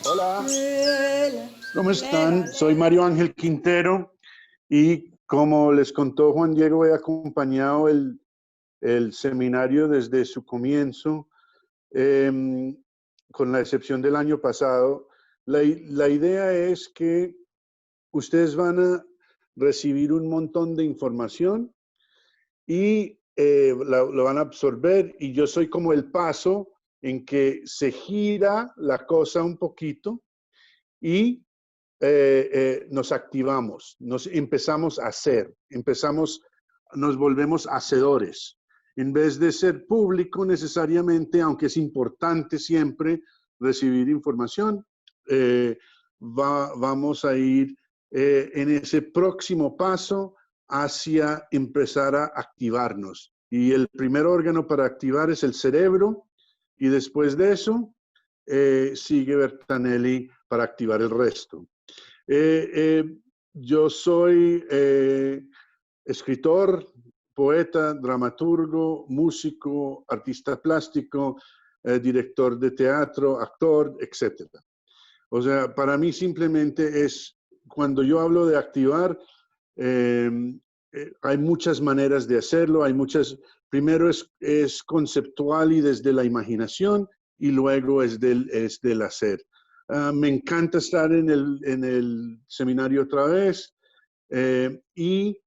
Hola, ¿cómo están? Soy Mario Ángel Quintero y como les contó Juan Diego, he acompañado el seminario desde su comienzo, con la excepción del año pasado. La idea es que ustedes van a recibir un montón de información y lo van a absorber, y yo soy como el paso en que se gira la cosa un poquito y nos activamos, nos empezamos a hacer, nos volvemos hacedores. En vez de ser público necesariamente, aunque es importante siempre recibir información, vamos a ir en ese próximo paso hacia empezar a activarnos. Y el primer órgano para activar es el cerebro, y después de eso sigue Bertanelli para activar el resto. Yo soy escritor, poeta, dramaturgo, músico, artista plástico, director de teatro, actor, etc. O sea, para mí simplemente es, cuando yo hablo de activar, hay muchas maneras de hacerlo, primero es conceptual y desde la imaginación, y luego es del hacer. Me encanta estar en el seminario otra vez, y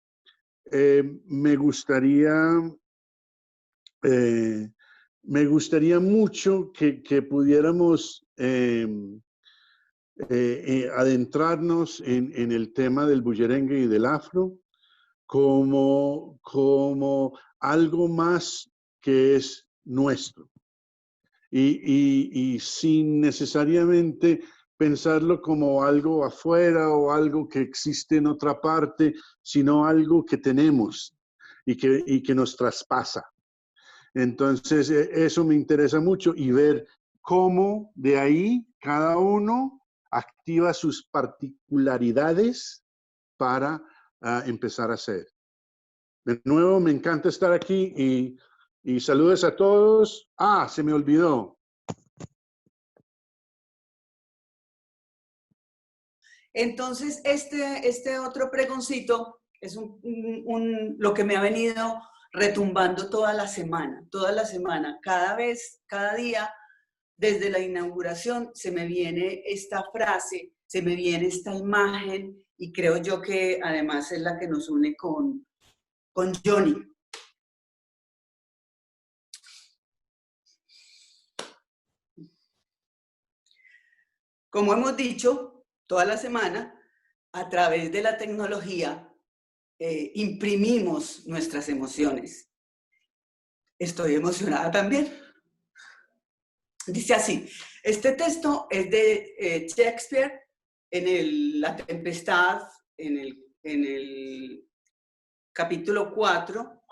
me gustaría mucho que pudiéramos adentrarnos en el tema del bullerengue y del afro como algo más que es nuestro. Y sin necesariamente pensarlo como algo afuera o algo que existe en otra parte, sino algo que tenemos y que nos traspasa. Entonces, eso me interesa mucho, y ver cómo de ahí cada uno activa sus particularidades para empezar a hacer. De nuevo, me encanta estar aquí y saludos a todos. Se me olvidó. Entonces, este otro pregoncito es lo que me ha venido retumbando toda la semana, cada vez, cada día, desde la inauguración, se me viene esta frase, se me viene esta imagen, y creo yo que además es la que nos une con Johnny. Como hemos dicho toda la semana, a través de la tecnología imprimimos nuestras emociones. Estoy emocionada también. Dice así, este texto es de Shakespeare en La Tempestad, en el capítulo 4,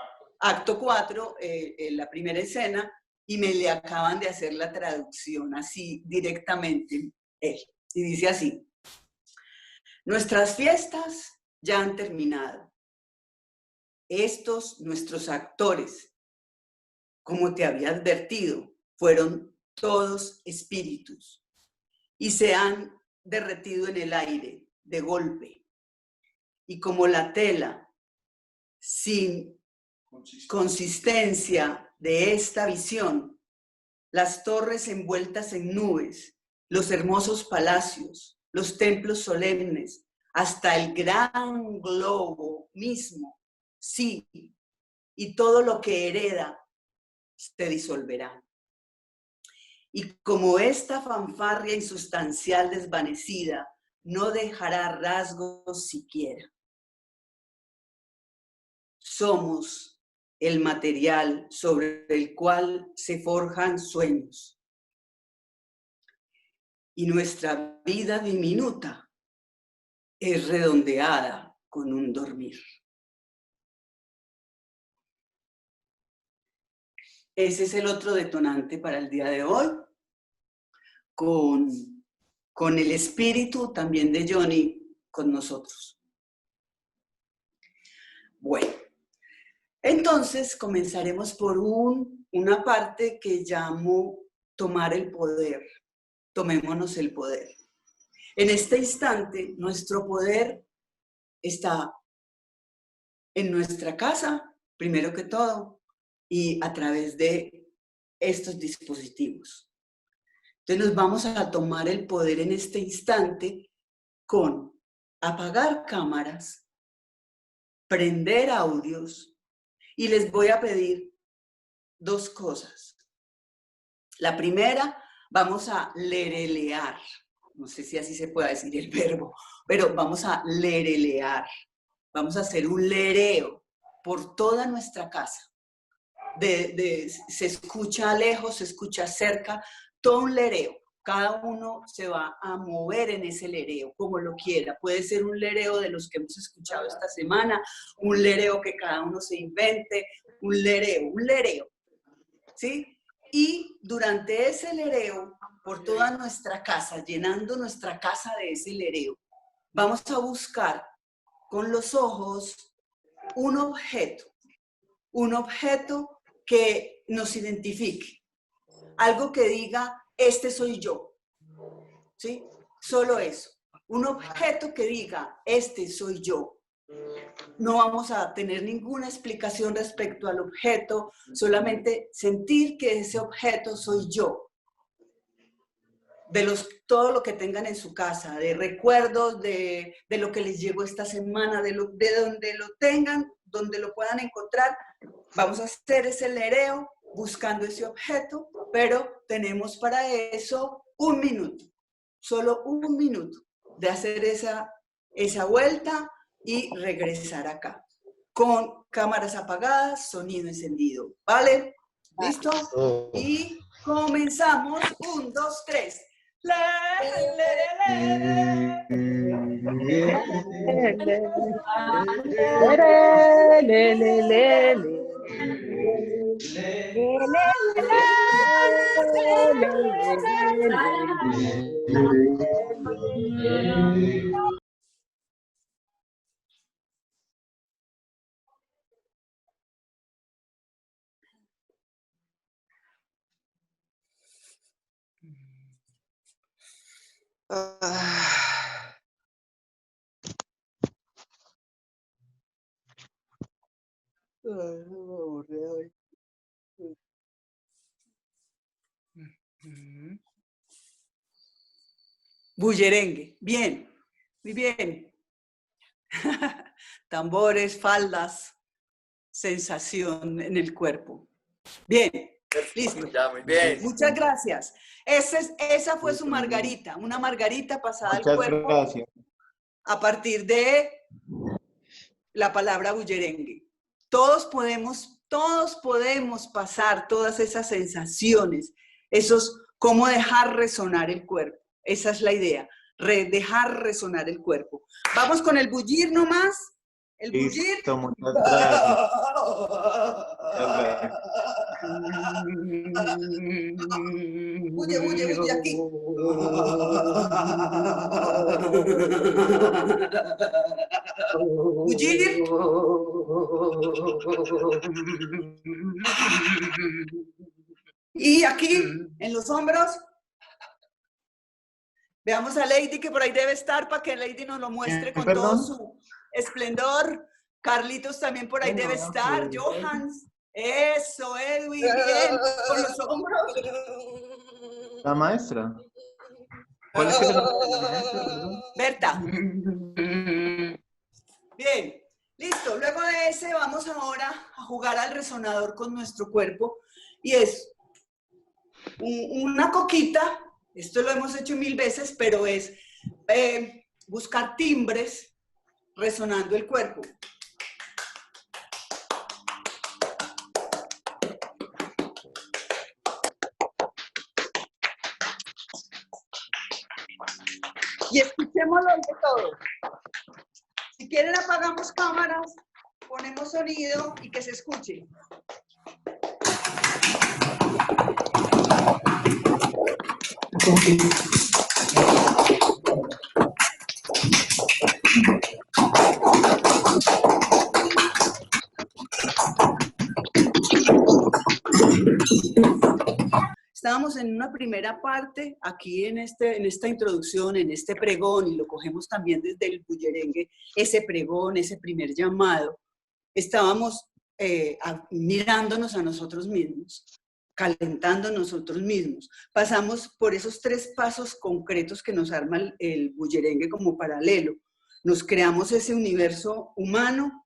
acto 4, en la primera escena, y me le acaban de hacer la traducción así directamente él. Y dice así: nuestras fiestas ya han terminado. Estos, nuestros actores, como te había advertido, fueron todos espíritus y se han derretido en el aire de golpe. Y como la tela sin consistencia de esta visión, las torres envueltas en nubes, los hermosos palacios, los templos solemnes, hasta el gran globo mismo, sí, y todo lo que hereda se disolverá. Y como esta fanfarria insustancial desvanecida no dejará rasgos siquiera. Somos el material sobre el cual se forjan sueños. Y nuestra vida diminuta es redondeada con un dormir. Ese es el otro detonante para el día de hoy, con el espíritu también de Johnny con nosotros. Bueno, entonces comenzaremos por una parte que llamo tomar el poder. Tomémonos el poder. En este instante, nuestro poder está en nuestra casa, primero que todo, y a través de estos dispositivos. Entonces nos vamos a tomar el poder en este instante con apagar cámaras, prender audios, y les voy a pedir dos cosas. La primera, vamos a lerelear. No sé si así se puede decir el verbo, pero vamos a lerelear. Vamos a hacer un lereo por toda nuestra casa. Se escucha lejos, se escucha cerca, todo un lereo. Cada uno se va a mover en ese lereo, como lo quiera. Puede ser un lereo de los que hemos escuchado esta semana, un lereo que cada uno se invente, un lereo, ¿sí? Y durante ese lereo, por toda nuestra casa, llenando nuestra casa de ese lereo, vamos a buscar con los ojos un objeto que nos identifique, algo que diga, este soy yo, ¿sí? Solo eso, un objeto que diga, este soy yo. No vamos a tener ninguna explicación respecto al objeto, solamente sentir que ese objeto soy yo. Todo lo que tengan en su casa, de recuerdos, de lo que les llegó esta semana, de donde lo tengan, donde lo puedan encontrar. Vamos a hacer ese lereo buscando ese objeto, pero tenemos para eso un minuto, solo un minuto de hacer esa vuelta y regresar acá. Con cámaras apagadas, sonido encendido. ¿Vale? ¿Listo? Y comenzamos. 1, 2, 3. Bullerengue. Bien, muy bien. Tambores, faldas, sensación en el cuerpo. Bien, listo. Ya, muy bien. Muchas gracias. Esa fue su margarita, una margarita pasada al cuerpo. Gracias. A partir de la palabra bullerengue. Todos podemos pasar todas esas sensaciones, cómo dejar resonar el cuerpo. Esa es la idea, dejar resonar el cuerpo. Vamos con el bullir nomás. El bullir. Listo, muchas gracias. Bulle aquí. Bullir. Y aquí, en los hombros. Veamos a Lady, que por ahí debe estar, para que Lady nos lo muestre con todo su esplendor. Carlitos también por ahí debe estar. Johans. Eso, Edwin, bien. Con los hombros. La maestra. ¿Cuál es que se llama? Berta. Bien, listo. Luego de ese vamos ahora a jugar al resonador con nuestro cuerpo. Y es una coquita, esto lo hemos hecho 1000 veces, pero es buscar timbres resonando el cuerpo. Y escuchémoslo de todo. Si quieren apagamos cámaras, ponemos sonido y que se escuche. Estábamos en una primera parte, aquí en esta introducción, en este pregón, y lo cogemos también desde el bullerengue, ese pregón, ese primer llamado. Estábamos mirándonos a nosotros mismos, calentando nosotros mismos. Pasamos por esos 3 pasos concretos que nos arma el bullerengue como paralelo. Nos creamos ese universo humano,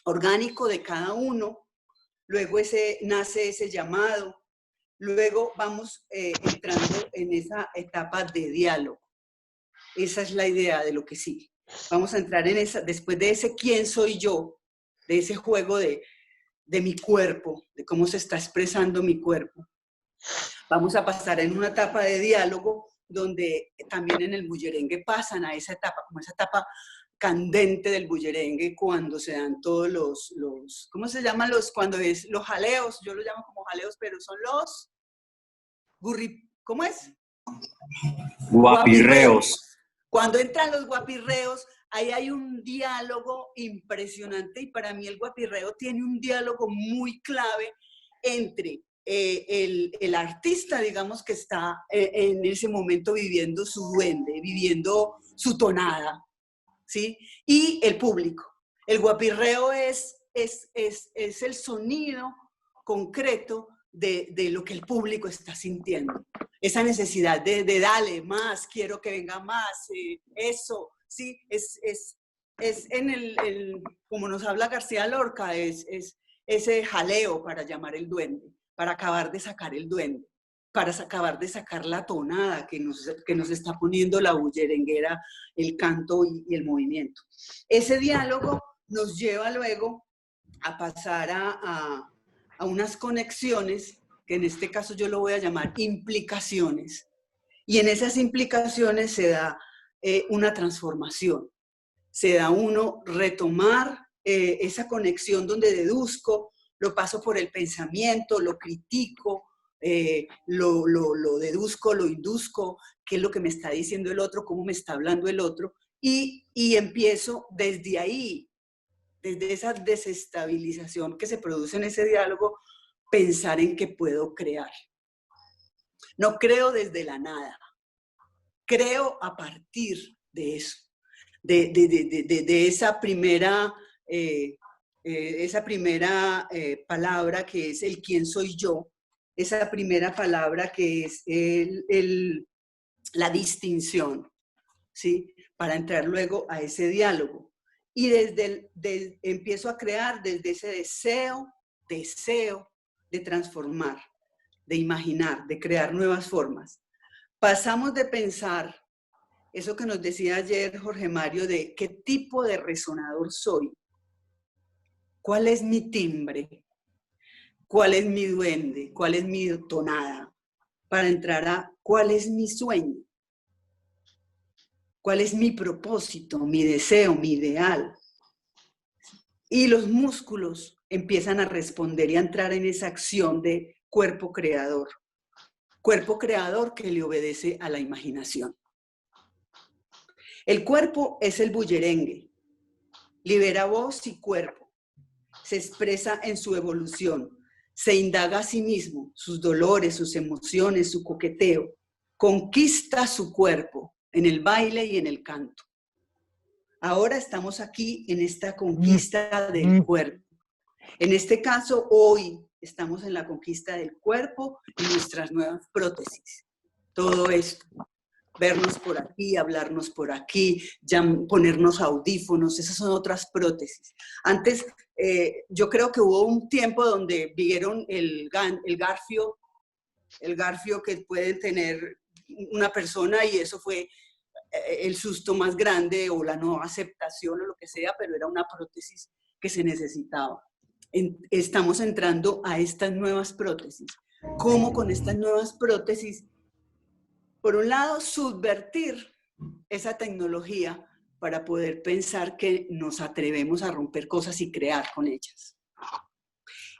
orgánico de cada uno, luego nace ese llamado. Luego vamos entrando en esa etapa de diálogo. Esa es la idea de lo que sigue. Vamos a entrar en esa, después de ese quién soy yo, de ese juego de mi cuerpo, de cómo se está expresando mi cuerpo. Vamos a pasar en una etapa de diálogo donde también en el bullerengue pasan a esa etapa, como esa etapa candente del bullerengue, cuando se dan todos los ¿cómo se llaman cuando es los jaleos? Yo lo llamo como jaleos, pero son los ¿cómo es? Guapirreos. Cuando entran los guapirreos, ahí hay un diálogo impresionante, y para mí el guapirreo tiene un diálogo muy clave entre el artista, digamos, que está en ese momento viviendo su duende, viviendo su tonada, ¿sí? Y el público. El guapirreo es el sonido concreto de lo que el público está sintiendo. Esa necesidad de dale más, quiero que venga más, eso, ¿sí? Es en como nos habla García Lorca, es ese jaleo para llamar el duende, para acabar de sacar el duende, para acabar de sacar la tonada que nos está poniendo la bullerenguera, el canto y el movimiento. Ese diálogo nos lleva luego a pasar a unas conexiones, que en este caso yo lo voy a llamar implicaciones, y en esas implicaciones se da una transformación, se da uno retomar esa conexión donde deduzco, lo paso por el pensamiento, lo critico, lo deduzco, lo induzco, qué es lo que me está diciendo el otro, cómo me está hablando el otro, y empiezo desde ahí, desde esa desestabilización que se produce en ese diálogo, pensar en que puedo crear. No creo desde la nada, creo a partir de eso, de esa primera palabra que es el quién soy yo, esa primera palabra que es la distinción, ¿sí? Para entrar luego a ese diálogo. Y empiezo a crear desde ese deseo de transformar, de imaginar, de crear nuevas formas. Pasamos de pensar, eso que nos decía ayer Jorge Mario, de qué tipo de resonador soy, cuál es mi timbre, cuál es mi duende, cuál es mi tonada, para entrar a cuál es mi sueño, cuál es mi propósito, mi deseo, mi ideal. Y los músculos empiezan a responder y a entrar en esa acción de cuerpo creador que le obedece a la imaginación. El cuerpo es el bullerengue, libera voz y cuerpo, se expresa en su evolución, se indaga a sí mismo, sus dolores, sus emociones, su coqueteo, conquista su cuerpo en el baile y en el canto. Ahora estamos aquí en esta conquista del cuerpo. En este caso, hoy estamos en la conquista del cuerpo y nuestras nuevas prótesis. Todo esto, vernos por aquí, hablarnos por aquí, ya ponernos audífonos, esas son otras prótesis. Antes, yo creo que hubo un tiempo donde vieron el garfio el garfio que puede tener una persona, y eso fue el susto más grande o la no aceptación o lo que sea, pero era una prótesis que se necesitaba. Estamos entrando a estas nuevas prótesis. ¿Cómo con estas nuevas prótesis? Por un lado, subvertir esa tecnología para poder pensar que nos atrevemos a romper cosas y crear con ellas.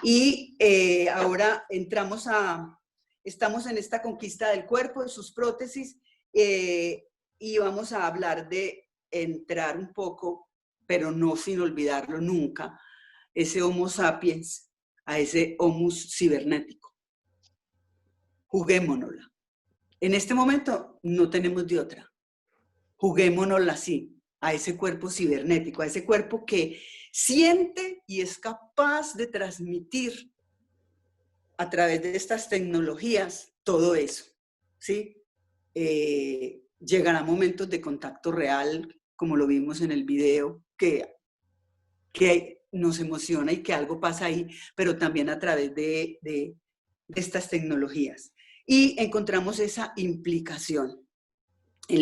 Y ahora estamos en esta conquista del cuerpo, de sus prótesis, y vamos a hablar de entrar un poco, pero no sin olvidarlo nunca, ese Homo sapiens, a ese Homus cibernético. Juguémonosla. En este momento no tenemos de otra. Juguémonosla así, a ese cuerpo cibernético, a ese cuerpo que siente y es capaz de transmitir a través de estas tecnologías todo eso, ¿sí? Llegará momentos de contacto real, como lo vimos en el video, que nos emociona y que algo pasa ahí, pero también a través de estas tecnologías. Y encontramos esa implicación. En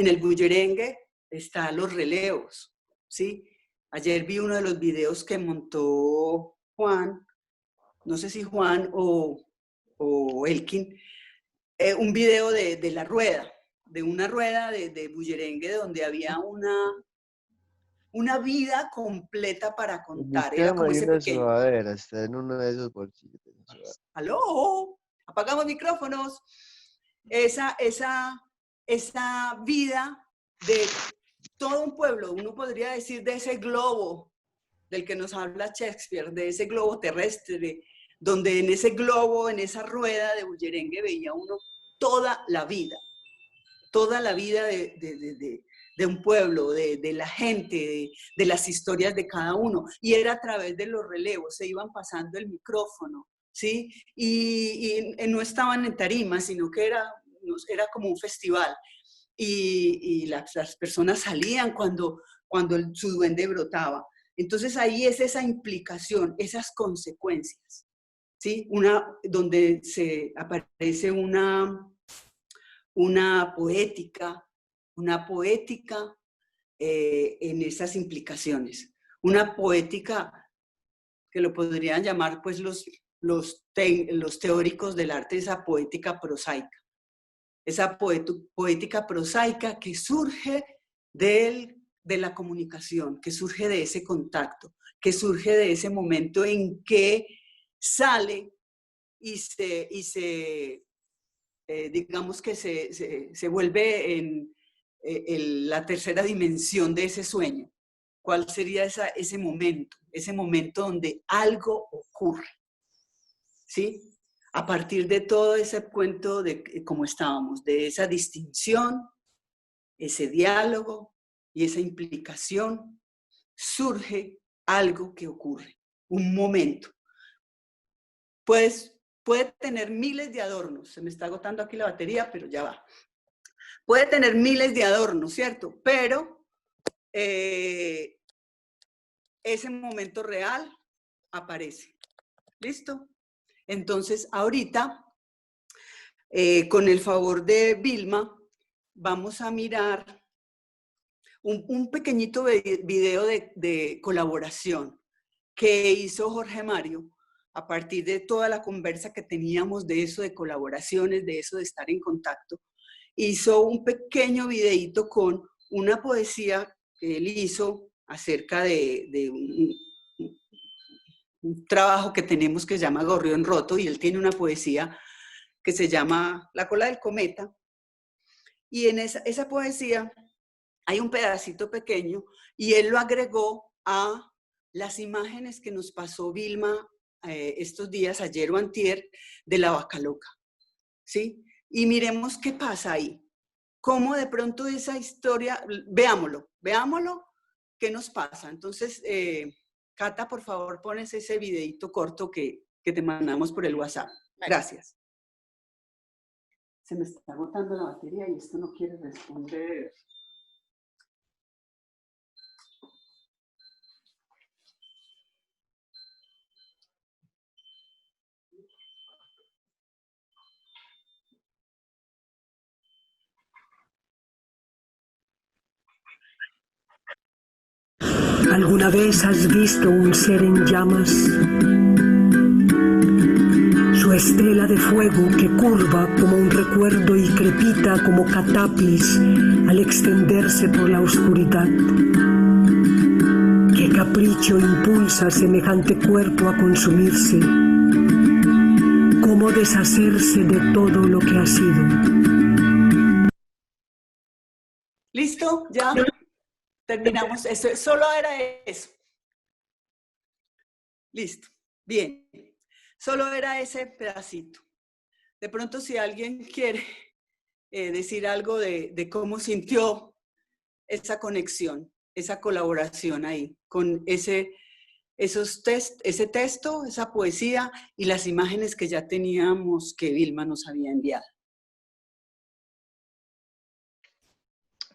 el bullerengue están los relevos, ¿sí? Ayer vi uno de los videos que montó Juan, no sé si Juan o Elkin, un video de la rueda, de una rueda de bullerengue donde había una vida completa para contar. Era como ese una pequeño. sudadera, está en uno de esos bolsillos. ¡Aló! Apagamos micrófonos. Esa vida de todo un pueblo, uno podría decir de ese globo del que nos habla Shakespeare, de ese globo terrestre, donde en ese globo, en esa rueda de bullerengue veía uno toda la vida de un pueblo, de la gente, de las historias de cada uno. Y era a través de los relevos, se iban pasando el micrófono, ¿sí? Y no estaban en tarima, sino que era como un festival. Y las personas salían cuando su duende brotaba. Entonces ahí es esa implicación, esas consecuencias, ¿sí? Donde se aparece una poética en esas implicaciones. Una poética que lo podrían llamar pues los teóricos del arte, esa poética prosaica. Esa poética prosaica que surge de la comunicación, que surge de ese contacto, que surge de ese momento en que sale digamos que se vuelve en la tercera dimensión de ese sueño. ¿Cuál sería ese momento donde algo ocurre? ¿Sí? A partir de todo ese cuento de cómo estábamos, de esa distinción, ese diálogo y esa implicación, surge algo que ocurre, un momento. Pues puede tener miles de adornos, se me está agotando aquí la batería, pero ya va. Puede tener miles de adornos, ¿cierto? Pero ese momento real aparece. ¿Listo? Entonces, ahorita, con el favor de Vilma, vamos a mirar un pequeñito video de colaboración que hizo Jorge Mario a partir de toda la conversa que teníamos de eso de colaboraciones, de eso de estar en contacto. Hizo un pequeño videíto con una poesía que él hizo acerca de un trabajo que tenemos que se llama Gorrión Roto, y él tiene una poesía que se llama La cola del cometa, y en esa poesía hay un pedacito pequeño y él lo agregó a las imágenes que nos pasó Vilma estos días, ayer o antier, de la vaca loca, ¿sí? Y miremos qué pasa ahí. Cómo de pronto esa historia, veámoslo, qué nos pasa. Entonces, Cata, por favor, pones ese videito corto que te mandamos por el WhatsApp. Gracias. Se me está agotando la batería y esto no quiere responder. ¿Alguna vez has visto un ser en llamas? Su estela de fuego que curva como un recuerdo y crepita como catapis al extenderse por la oscuridad. ¿Qué capricho impulsa semejante cuerpo a consumirse? ¿Cómo deshacerse de todo lo que ha sido? ¿Listo? ¿Ya? Terminamos. Eso, solo era eso. Listo. Bien. Solo era ese pedacito. De pronto, si alguien quiere decir algo de cómo sintió esa conexión, esa colaboración ahí, con ese texto, esa poesía y las imágenes que ya teníamos que Vilma nos había enviado.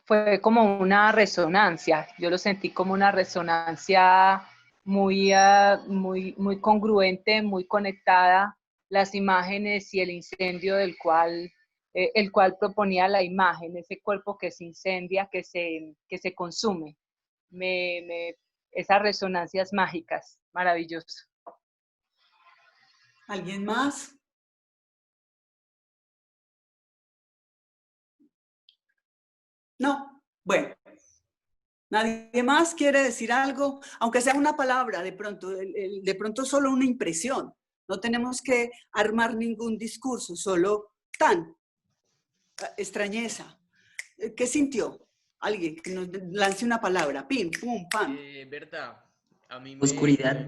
Fue como una resonancia, yo lo sentí como una resonancia muy congruente, muy conectada, las imágenes y el incendio del cual, el cual proponía la imagen, ese cuerpo que se incendia, que se consume. Esas resonancias mágicas, maravilloso. ¿Alguien más? No, bueno. ¿Nadie más quiere decir algo? Aunque sea una palabra, de pronto solo una impresión. No tenemos que armar ningún discurso, solo extrañeza. ¿Qué sintió? Alguien que nos lance una palabra. Pim, pum, pam. Verdad. A mí Oscuridad.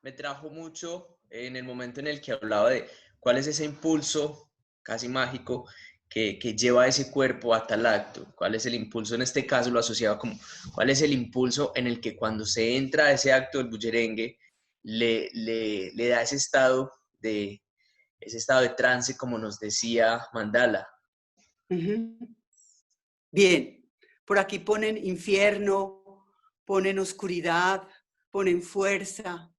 me trajo mucho en el momento en el que hablaba de cuál es ese impulso casi mágico que lleva a ese cuerpo a tal acto. ¿Cuál es el impulso? En este caso lo asociaba como, ¿cuál es el impulso en el que cuando se entra a ese acto del bullerengue le da ese estado de trance, como nos decía Mandala? Bien, por aquí ponen infierno, ponen oscuridad, ponen fuerza.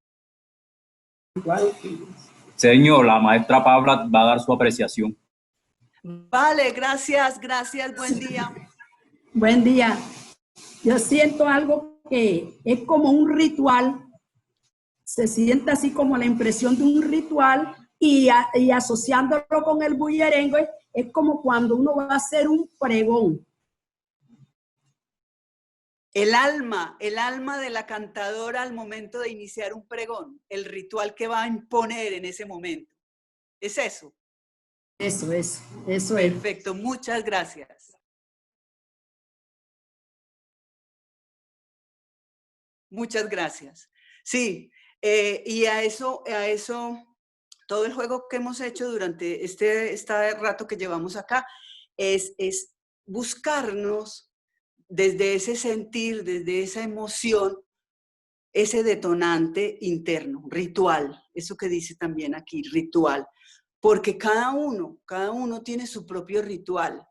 Señor, la maestra Paula va a dar su apreciación. Vale, gracias, buen día. Buen día. Yo siento algo que es como un ritual, se siente así como la impresión de un ritual y asociándolo con el bullerengue es como cuando uno va a hacer un pregón. El alma de la cantadora al momento de iniciar un pregón, el ritual que va a imponer en ese momento. ¿Es eso? Eso es. Perfecto, muchas gracias. Muchas gracias. Sí, y a eso, todo el juego que hemos hecho durante este rato que llevamos acá es buscarnos desde ese sentir, desde esa emoción, ese detonante interno, ritual, eso que dice también aquí, ritual. Porque cada uno tiene su propio ritual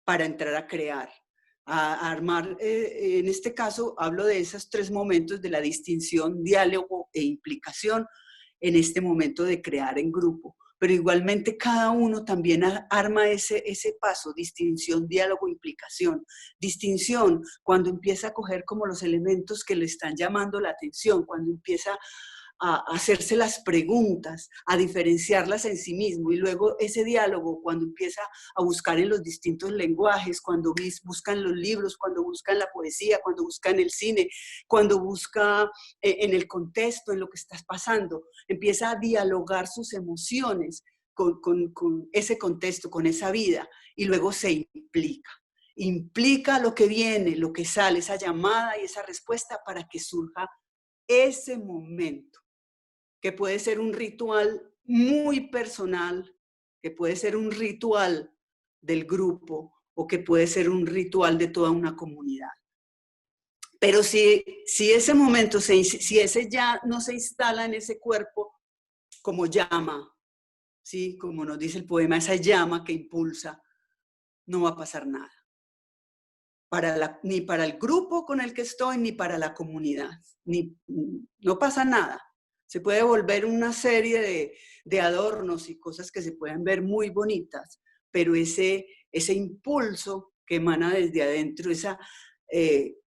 para entrar a crear, a armar. En este caso, hablo de esos 3 momentos de la distinción, diálogo e implicación en este momento de crear en grupo. Pero igualmente cada uno también arma ese paso, distinción, diálogo, implicación. Distinción, cuando empieza a coger como los elementos que le están llamando la atención, cuando empieza a hacerse las preguntas, a diferenciarlas en sí mismo, y luego ese diálogo cuando empieza a buscar en los distintos lenguajes, cuando buscan los libros, cuando buscan la poesía, cuando buscan el cine, cuando busca en el contexto, en lo que estás pasando, empieza a dialogar sus emociones con ese contexto, con esa vida, y luego se implica lo que viene, lo que sale, esa llamada y esa respuesta para que surja ese momento, que puede ser un ritual muy personal, que puede ser un ritual del grupo o que puede ser un ritual de toda una comunidad. Pero si ese momento, si ese ya no se instala en ese cuerpo como llama, ¿sí? Como nos dice el poema, esa llama que impulsa, no va a pasar nada. Ni para el grupo con el que estoy, ni para la comunidad. No pasa nada. Se puede volver una serie de adornos y cosas que se pueden ver muy bonitas, pero ese impulso que emana desde adentro,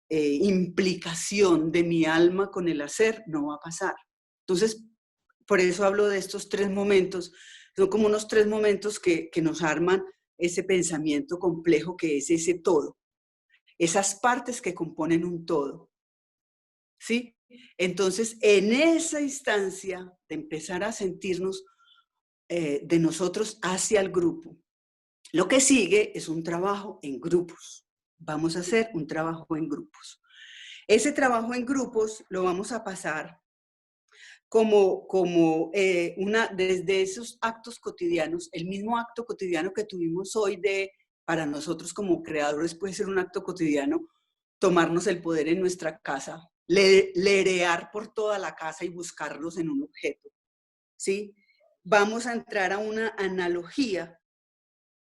implicación de mi alma con el hacer, no va a pasar. Entonces, por eso hablo de estos 3 momentos. Son como unos 3 momentos que nos arman ese pensamiento complejo que es ese todo. Esas partes que componen un todo. ¿Sí? Entonces, en esa instancia de empezar a sentirnos de nosotros hacia el grupo, lo que sigue es un trabajo en grupos. Vamos a hacer un trabajo en grupos. Ese trabajo en grupos lo vamos a pasar desde esos actos cotidianos, el mismo acto cotidiano que tuvimos hoy para nosotros como creadores puede ser un acto cotidiano, tomarnos el poder en nuestra casa, lerear por toda la casa y buscarlos en un objeto, ¿sí? Vamos a entrar a una analogía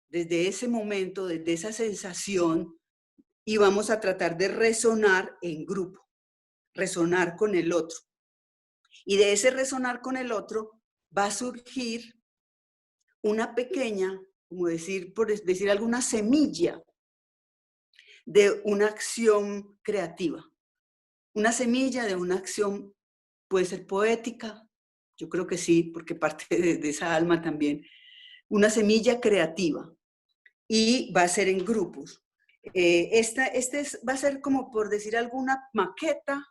desde ese momento, desde esa sensación, y vamos a tratar de resonar en grupo, resonar con el otro. Y de ese resonar con el otro va a surgir una pequeña, como por decir alguna semilla de una acción creativa. Una semilla de una acción, puede ser poética, yo creo que sí, porque parte de esa alma también. Una semilla creativa. Y va a ser en grupos. Va a ser como por decir alguna maqueta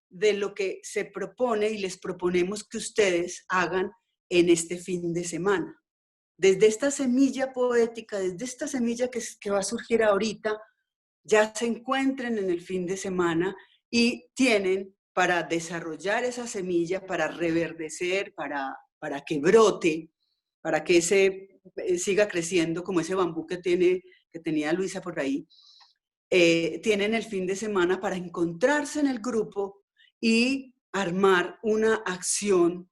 de lo que se propone y les proponemos que ustedes hagan en este fin de semana. Desde esta semilla poética, desde esta semilla que va a surgir ahorita, ya se encuentren en el fin de semana y tienen para desarrollar esa semilla, para reverdecer, para que brote, para que siga creciendo como ese bambú que tenía Luisa por ahí. Tienen el fin de semana para encontrarse en el grupo y armar una acción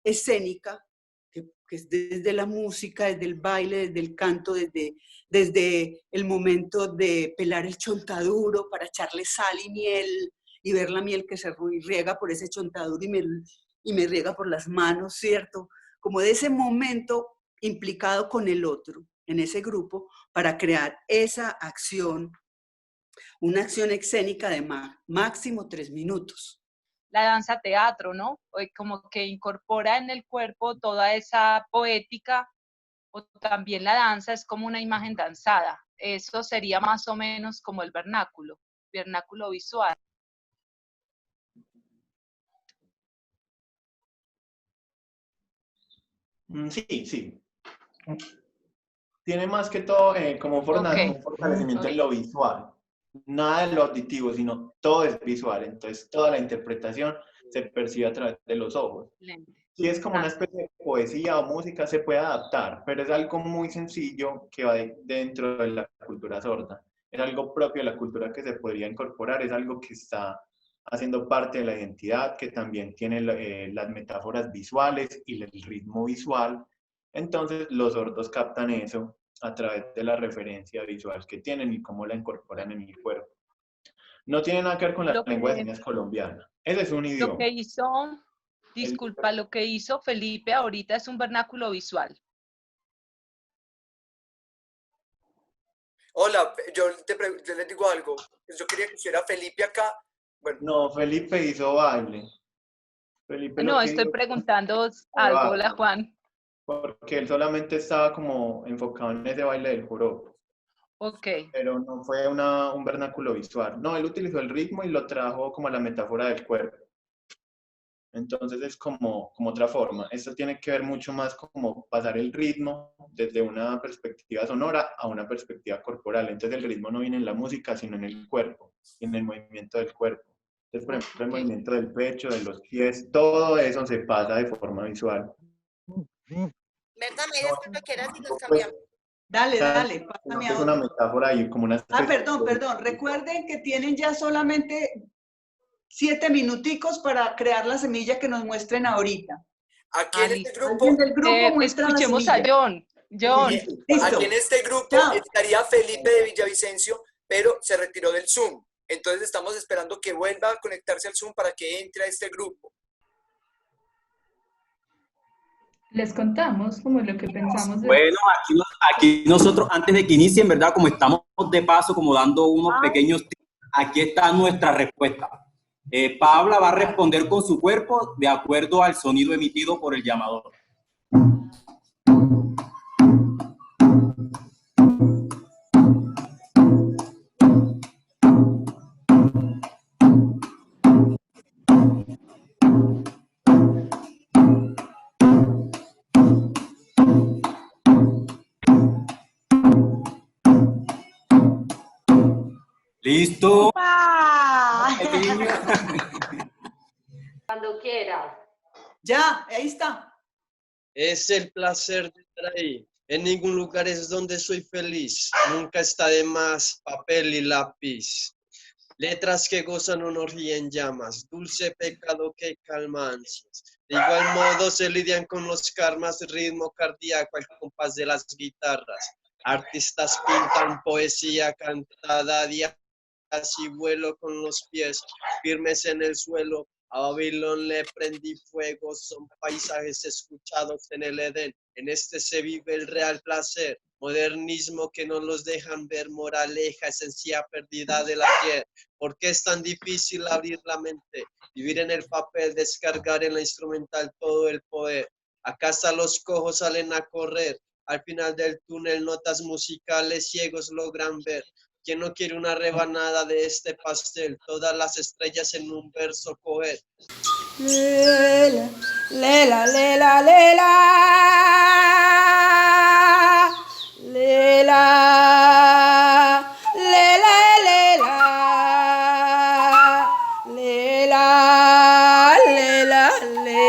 escénica que es desde la música, desde el baile, desde el canto, desde el momento de pelar el chontaduro para echarle sal y miel y ver la miel que se riega por ese chontaduro y me riega por las manos, ¿cierto? Como de ese momento implicado con el otro en ese grupo para crear esa acción, una acción escénica de máximo 3 minutos. La danza teatro, ¿no? Como que incorpora en el cuerpo toda esa poética, o también la danza es como una imagen danzada. Eso sería más o menos como el vernáculo visual. Sí. Tiene más que todo como un fortalecimiento en lo visual. Nada de lo auditivo, sino todo es visual. Entonces, toda la interpretación se percibe a través de los ojos. Si es como una especie de poesía o música, se puede adaptar, pero es algo muy sencillo que va dentro de la cultura sorda. Es algo propio de la cultura que se podría incorporar, es algo que está haciendo parte de la identidad, que también tiene las metáforas visuales y el ritmo visual. Entonces, los sordos captan eso a través de la referencia visual que tienen y cómo la incorporan en el cuerpo. No tiene nada que ver con la lengua de señas colombiana. Ese es un idioma. Lo que hizo Felipe ahorita es un vernáculo visual. Hola, yo les digo algo. Yo quería que hiciera Felipe acá. Bueno. No, Felipe hizo baile. No, estoy preguntando algo. Hola, Juan. Porque él solamente estaba como enfocado en ese baile del joropo. Ok. Pero no fue un vernáculo visual. No, él utilizó el ritmo y lo trajo como la metáfora del cuerpo. Entonces es como otra forma. Esto tiene que ver mucho más como pasar el ritmo desde una perspectiva sonora a una perspectiva corporal. Entonces el ritmo no viene en la música, sino en el cuerpo, en el movimiento del cuerpo. Entonces, por ejemplo, el movimiento del pecho, de los pies, todo eso se pasa de forma visual. Berta, me dices cuando quieras y nos cambiamos. Dale, pásame a Es una metáfora y como una... perdón. Recuerden que tienen ya solamente 7 minuticos para crear la semilla que nos muestren ahorita. Aquí en este grupo... del grupo muestra escuchemos la a John. Aquí en este grupo estaría Felipe de Villavicencio, pero se retiró del Zoom. Entonces estamos esperando que vuelva a conectarse al Zoom para que entre a este grupo. Les contamos como lo que pensamos de... Bueno, aquí nosotros, antes de que inicien, ¿verdad? Como estamos de paso, como dando unos pequeños tips, aquí está nuestra respuesta. Paula va a responder con su cuerpo de acuerdo al sonido emitido por el llamador. ¿Listo? Cuando quieras. Ya, ahí está. Es el placer de estar ahí. En ningún lugar es donde soy feliz. Nunca está de más papel y lápiz. Letras que gozan honor y en llamas. Dulce pecado que calma ansias. De igual modo se lidian con los karmas, ritmo cardíaco al compás de las guitarras. Artistas pintan poesía cantada a día. Así vuelo con los pies firmes en el suelo. A Babilón le prendí fuego. Son paisajes escuchados en el Edén. En este se vive el real placer. Modernismo que no los dejan ver. Moraleja, esencia perdida del ayer. ¿Por qué es tan difícil abrir la mente? Vivir en el papel, descargar en la instrumental todo el poder. Acá hasta los cojos salen a correr. Al final del túnel notas musicales ciegos logran ver. ¿Quién no quiere una rebanada de este pastel? Todas las estrellas en un verso coger. Lela, lela, lela, lela. Lela, lela, lela. Lela, lela, lela.